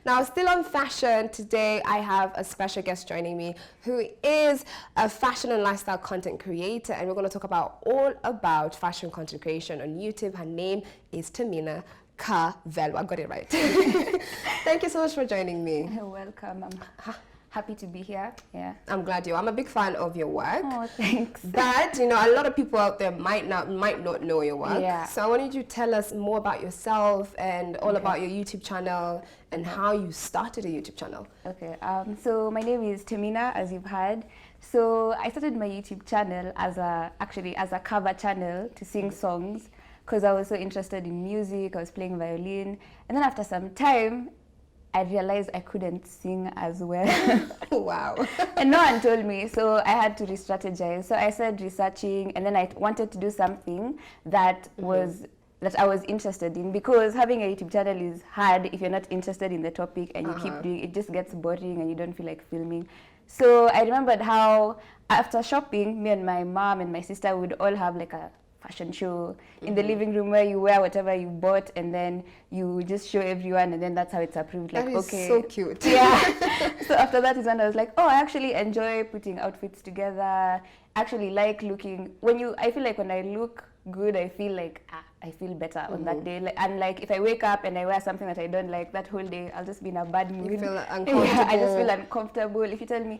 Now, still on fashion, today I have a special guest joining me who is a fashion and lifestyle content creator, and we're going to talk about all about fashion content creation on YouTube. Her name is Temina Kavelwa. I got it right. Thank you so much for joining me. You're welcome. I'm happy to be here. Yeah. I'm glad you are. I'm a big fan of your work. Oh, thanks. But, you know, a lot of people out there might not know your work. Yeah. So I wanted you to tell us more about yourself and all about your YouTube channel and how you started a YouTube channel. Okay. So my name is Temina, as you've heard. So I started my YouTube channel as a cover channel to sing songs because I was so interested in music. I was playing violin, and then after some time, I realized I couldn't sing as well. Wow. And no one told me, so I had to re-strategize. So I started researching, and then I wanted to do something that that I was interested in, because having a YouTube channel is hard if you're not interested in the topic and you keep doing it. It just gets boring and you don't feel like filming. So I remembered how after shopping, me and my mom and my sister would all have like a fashion show in the living room where you wear whatever you bought and then you just show everyone, and then that's how it's approved. Like, that is okay, so cute. Yeah. So after that is when I was like, oh, I actually enjoy putting outfits together. Actually like looking, I feel like when I look good, I feel like I feel better on that day. Like, and like if I wake up and I wear something that I don't like, that whole day I'll just be in a bad mood. You feel uncomfortable. Yeah, I just feel uncomfortable. If you tell me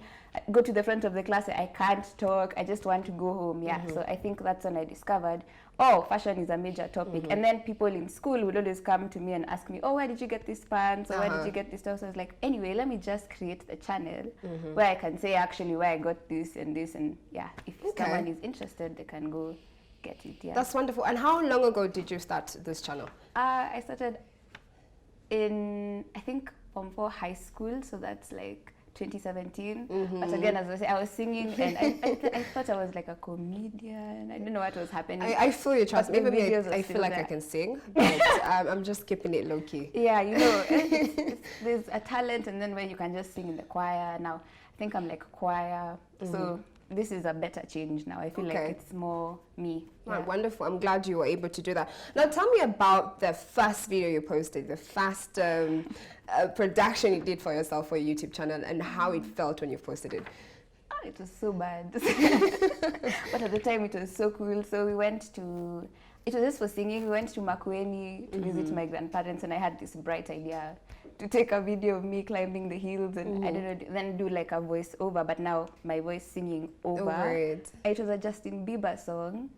go to the front of the class, I can't talk, I just want to go home. Yeah. So I think that's when I discovered, oh, fashion is a major topic. And then people in school would always come to me and ask me, oh, where did you get these pants, or where did you get this stuff? So I was like, anyway, let me just create the channel where I can say actually where I got this and this, and yeah, if someone is interested, they can go get it. Yeah, that's wonderful. And how long ago did you start this channel? I started in, I think, Form 4 high school, so that's like 2017. But again, as I say, I was singing, and I thought I was like a comedian. I don't know what was happening. I feel you, trust me. Maybe I feel like there. I can sing, but I'm just keeping it low key. Yeah, you know, there's a talent, and then where you can just sing in the choir. Now I think I'm like a choir, so this is a better change now. I feel like it's more me. Right, wonderful. I'm glad you were able to do that. Now tell me about the first video you posted, the first production you did for yourself for your YouTube channel, and how it felt when you posted it. Oh, it was so bad. But at the time it was so cool. So we went to, it was just for singing, we went to Makueni to visit my grandparents, and I had this bright idea to take a video of me climbing the hills, and I don't know, then do like a voice over, but now my voice singing over it. It was a Justin Bieber song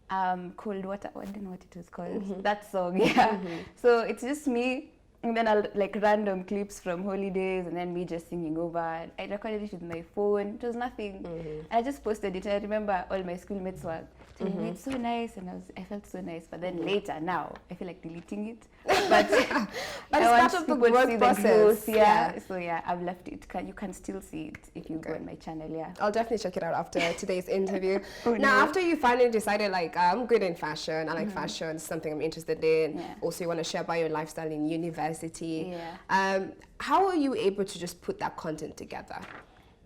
called I don't know what it was called. That song, yeah. So it's just me, and then I'll like random clips from holidays, and then me just singing over. I recorded it with my phone. It was nothing. I just posted it. I remember all my schoolmates were telling me it's so nice, and I felt so nice. But then later, now I feel like deleting it. But but I it's part of the people to growth see process. the growth, yeah. So yeah, I've left it. You can still see it if you go on my channel. Yeah, I'll definitely check it out after today's interview. Now, after you finally decided, like, I'm good in fashion, I like fashion, it's something I'm interested in. Also, you want to share about your lifestyle in university. How are you able to just put that content together?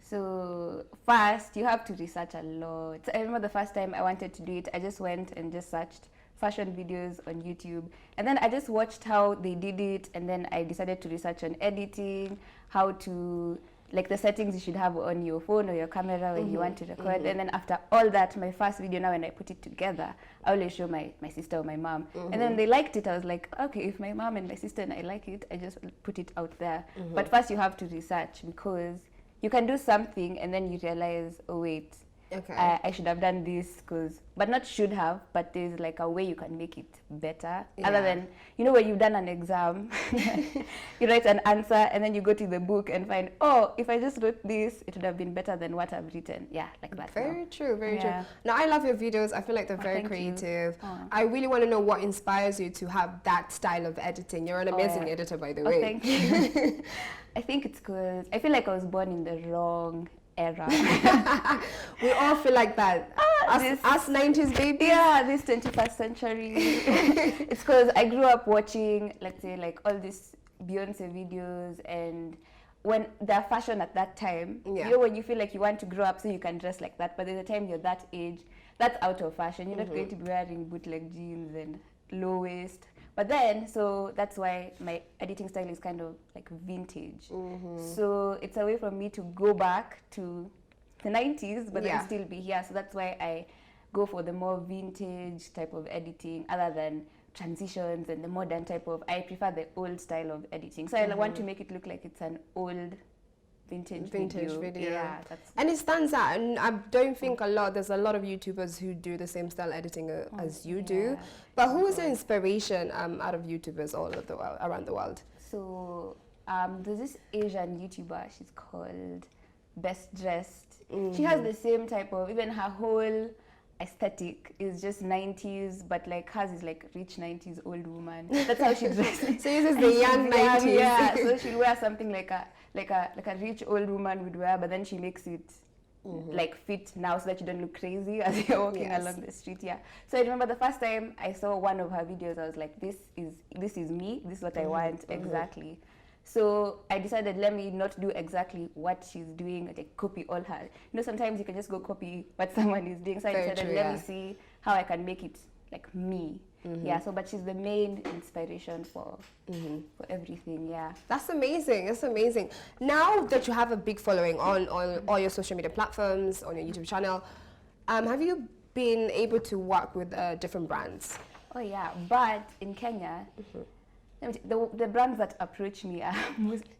So first, you have to research a lot. So I remember the first time I wanted to do it, I just went and just searched fashion videos on YouTube, and then I just watched how they did it, and then I decided to research on editing, how to, like the settings you should have on your phone or your camera when you want to record. And then after all that, my first video, now when I put it together, I always show my sister or my mom, and then they liked it. I was like, okay, if my mom and my sister and I like it, I just put it out there. But first you have to research, because you can do something and then you realize, oh wait, I should have done this, but not should have, but there's like a way you can make it better. Other than, you know, when you've done an exam, you write an answer and then you go to the book and find, oh, if I just wrote this, it would have been better than what I've written. Yeah, like that. Very true, very true. Now, I love your videos. I feel like they're very creative. I really want to know what inspires you to have that style of editing. You're an amazing editor, by the way. Thank you. I think it's because I feel like I was born in the wrong era. We all feel like that. Us 90s babies. Yeah, this 21st century. It's because I grew up watching, let's say, like all these Beyonce videos, and when their fashion at that time, you know, when you feel like you want to grow up so you can dress like that, but by the time you're that age, that's out of fashion. You're not going to be wearing bootleg jeans and low waist. But then, so that's why my editing style is kind of like vintage. So it's a way for me to go back to the 90s, but then still be here. So that's why I go for the more vintage type of editing, other than transitions and the modern type of. I prefer the old style of editing. So I want to make it look like it's an old vintage video. Yeah, and it stands out. And I don't think there's a lot of YouTubers who do the same style editing as you do. But who is your inspiration out of YouTubers all of the world, around the world? So there's this Asian YouTuber. She's called Best Dressed. She has the same type of, even her whole aesthetic is just 90s, but like hers is like rich 90s old woman. That's how she dresses. So this is the young 90s. Yeah, so she'll wear something like a rich old woman would wear, but then she makes it like fit now so that you don't look crazy as you're walking along the street. Yeah. So I remember the first time I saw one of her videos, I was like, this is me. This is what I want exactly. So I decided, let me not do exactly what she's doing, like copy all her. You know, sometimes you can just go copy what someone is doing. So I decided, let me see how I can make it like me. Yeah, so but she's the main inspiration for everything. Yeah, that's amazing. That's amazing. Now that you have a big following on all your social media platforms, on your YouTube channel, have you been able to work with different brands? Oh yeah, but in Kenya, the brands that approach me are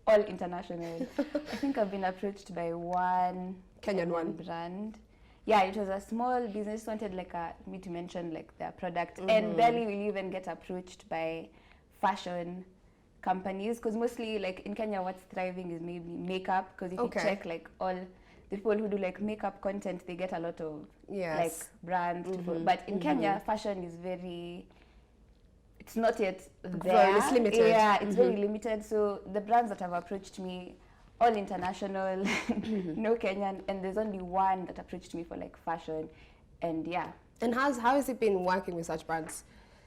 all international. I think I've been approached by one Kenyan brand. Yeah, it was a small business, wanted like me to mention like their product, and barely will you even get approached by fashion companies, because mostly like in Kenya what's thriving is maybe makeup, because if you check like all the people who do like makeup content, they get a lot of like brands to follow. But in Kenya, fashion is it's not yet there. It's limited. Yeah, it's very limited. So the brands that have approached me, all international, no Kenyan, and there's only one that approached me for like fashion, and yeah. And how has it been working with such brands?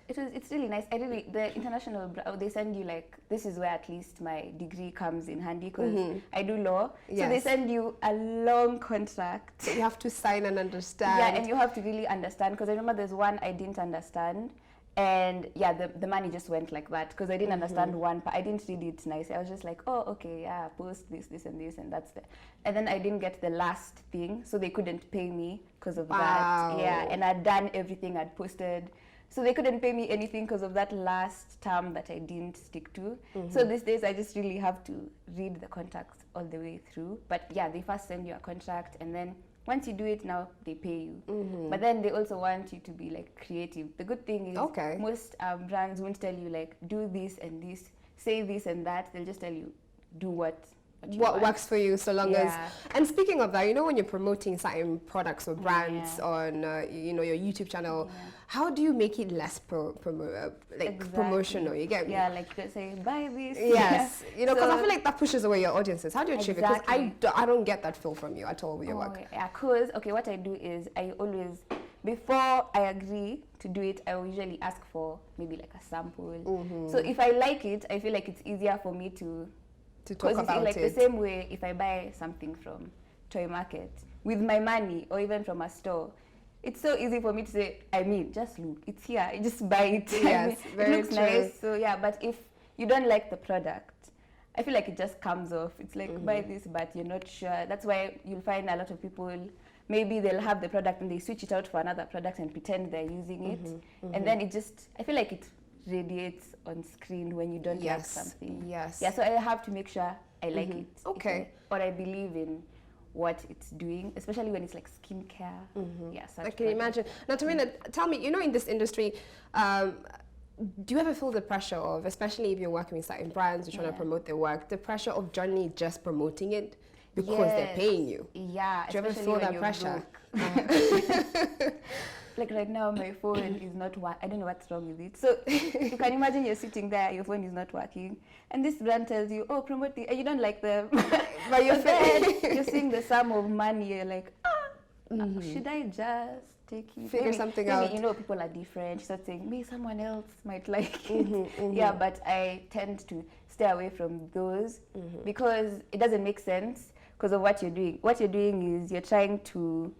It's really nice. The international, they send you like, this is where at least my degree comes in handy, because I do law. So they send you a long contract. You have to sign and understand. Yeah, and you have to really understand, because I remember there's one I didn't understand. And yeah, the money just went like that, because I didn't understand one part. I didn't read it nicely. I was just like, oh, okay, yeah, post this, and that's the. And then I didn't get the last thing, so they couldn't pay me because of that. Yeah, and I'd done everything, I'd posted, so they couldn't pay me anything because of that last term that I didn't stick to. So these days I just really have to read the contracts all the way through. But yeah, they first send you a contract, and then once you do it, now they pay you. But then they also want you to be like creative. The good thing is most brands won't tell you like do this and this, say this and that. They'll just tell you do what works for you, so long as. And speaking of that, you know, when you're promoting certain products or brands on you know, your YouTube channel, how do you make it less promotional? You get me? Yeah, like you could say buy this. Yes, you know, because I feel like that pushes away your audiences. How do you achieve it? Because I don't get that feel from you at all with your work. Yeah, because what I do is I always, before I agree to do it, I will usually ask for maybe like a sample. So if I like it, I feel like it's easier for me to talk about like it. The same way if I buy something from Toy Market with my money, or even from a store, it's so easy for me to say, I mean, just look, it's here, just buy it. Yes, I mean, very it looks nice. So yeah, but if you don't like the product, I feel like it just comes off. It's like buy this, but you're not sure. That's why you'll find a lot of people, maybe they'll have the product and they switch it out for another product and pretend they're using it, and then it just, I feel like it radiates on screen when you don't like something. Yeah, so I have to make sure I like it. Or I believe in what it's doing, especially when it's like skincare. Yeah, I can imagine. Now, Temina, tell me, you know, in this industry, do you ever feel the pressure of, especially if you're working with certain brands, you're trying to promote their work, the pressure of generally just promoting it because they're paying you? Yeah, do you ever feel that pressure? Like right now, my phone is not working. I don't know what's wrong with it. So you can imagine you're sitting there, your phone is not working, and this brand tells you, "Oh, promote the," and you don't like them, but you're seeing the sum of money. You're like, should I just take it? Figure something out. You know, people are different. You start saying, maybe someone else might like it. Yeah, but I tend to stay away from those because it doesn't make sense because of what you're doing. What you're doing is you're trying to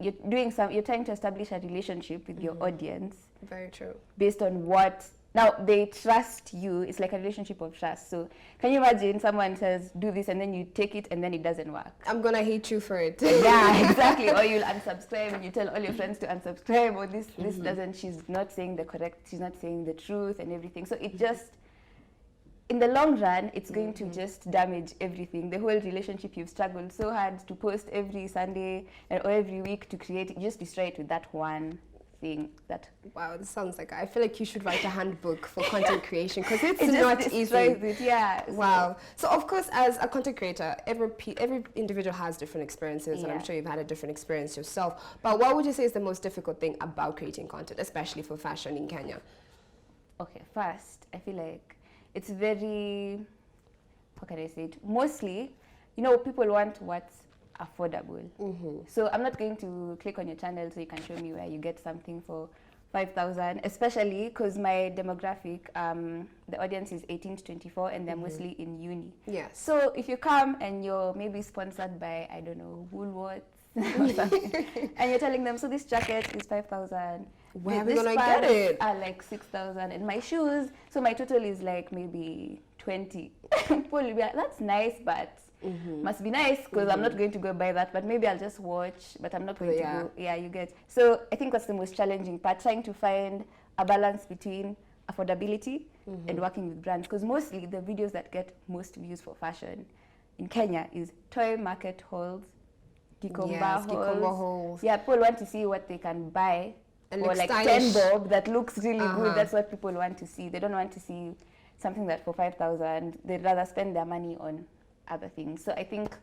you're trying to establish a relationship with your audience. Very true. Based on what now they trust you. It's like a relationship of trust. So can you imagine someone says, do this, and then you take it and then it doesn't work? I'm going to hate you for it. Yeah, exactly. Or you'll unsubscribe and you tell all your friends to unsubscribe, or this doesn't, she's not saying she's not saying the truth and everything. So it just, in the long run, it's going to just damage everything. The whole relationship you've struggled so hard to post every Sunday or every week to create, you just destroy it with that one thing. Wow, this sounds like, I feel like you should write a handbook for content creation, because it's It not just easy. destroys it, yeah. Wow. So of course, as a content creator, every individual has different experiences, and I'm Yeah. sure you've had a different experience yourself. But what would you say is the most difficult thing about creating content, especially for fashion in Kenya? Okay, first, I feel like it's very, how can I say it? Mostly, you know, people want what's affordable. So I'm not going to click on your channel so you can show me where you get something for 5,000, especially because my demographic, the audience is 18 to 24, and they're mostly in uni. Yes. So if you come and you're maybe sponsored by, I don't know, Woolworths or something, and you're telling them, so this jacket is 5,000. Where are we These gonna get pants it? are like 6,000, and my shoes, so my total is like maybe 20. People will be like, that's nice, but must be nice, because I'm not going to go buy that, but maybe I'll just watch, but I'm not going to go. Yeah, you get. So I think that's the most challenging part, trying to find a balance between affordability and working with brands, because mostly the videos that get most views for fashion in Kenya is toy market hauls, Gikomba hauls. Yeah, people want to see what they can buy, And or like stylish. 10 bob that looks really good. That's what people want to see. They don't want to see something that for 5,000, they'd rather spend their money on other things. So I think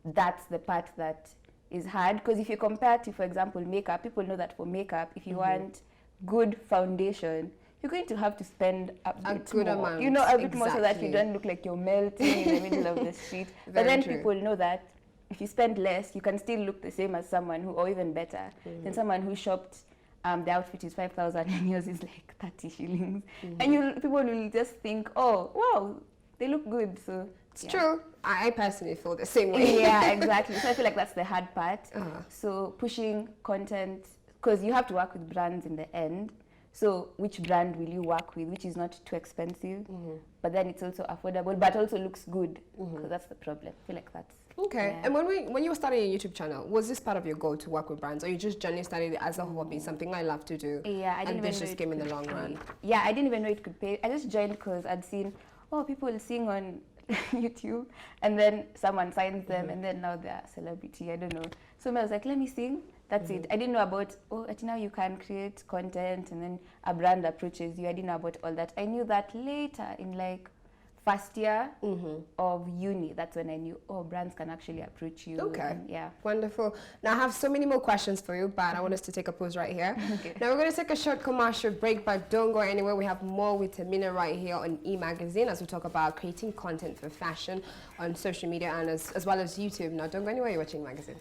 that's the part that is hard, because if you compare to, for example, makeup, people know that for makeup, if you want good foundation, you're going to have to spend a bit good more. amount. You know, a bit more, so that you Exactly. don't look like you're melting in the middle of the street. But Very then true. people know that if you spend less, you can still look the same as someone who, or even better, than someone who shopped, the outfit is 5,000 and yours is like 30 shillings. And people will just think, oh, wow, they look good. So It's true. I personally feel the same way. yeah, exactly. So I feel like that's the hard part. So pushing content, because you have to work with brands in the end. So which brand will you work with, which is not too expensive, but then it's also affordable, but also looks good. So that's the problem. I feel like that's... Okay. Yeah. And when you were starting a YouTube channel, was this part of your goal to work with brands, or you just generally started it as a hobby, something I love to do? Yeah, I didn't and this even know just it came in the could long pay. run. Yeah, I didn't even know it could pay. I just joined because I'd seen, oh, people sing on YouTube, and then someone signs them, and then now they're a celebrity. I don't know. So I was like, let me sing. That's it. I didn't know about, oh, now you can create content, and then a brand approaches you. I didn't know about all that. I knew that later in like first year of uni. That's when I knew, oh, brands can actually approach you. Okay. And yeah. Wonderful. Now, I have so many more questions for you, but I want us to take a pause right here. Okay. Now, we're going to take a short commercial break, but don't go anywhere. We have more with Temina right here on E-Magazine as we talk about creating content for fashion on social media and as well as YouTube. Now, don't go anywhere. You're watching E-Magazine.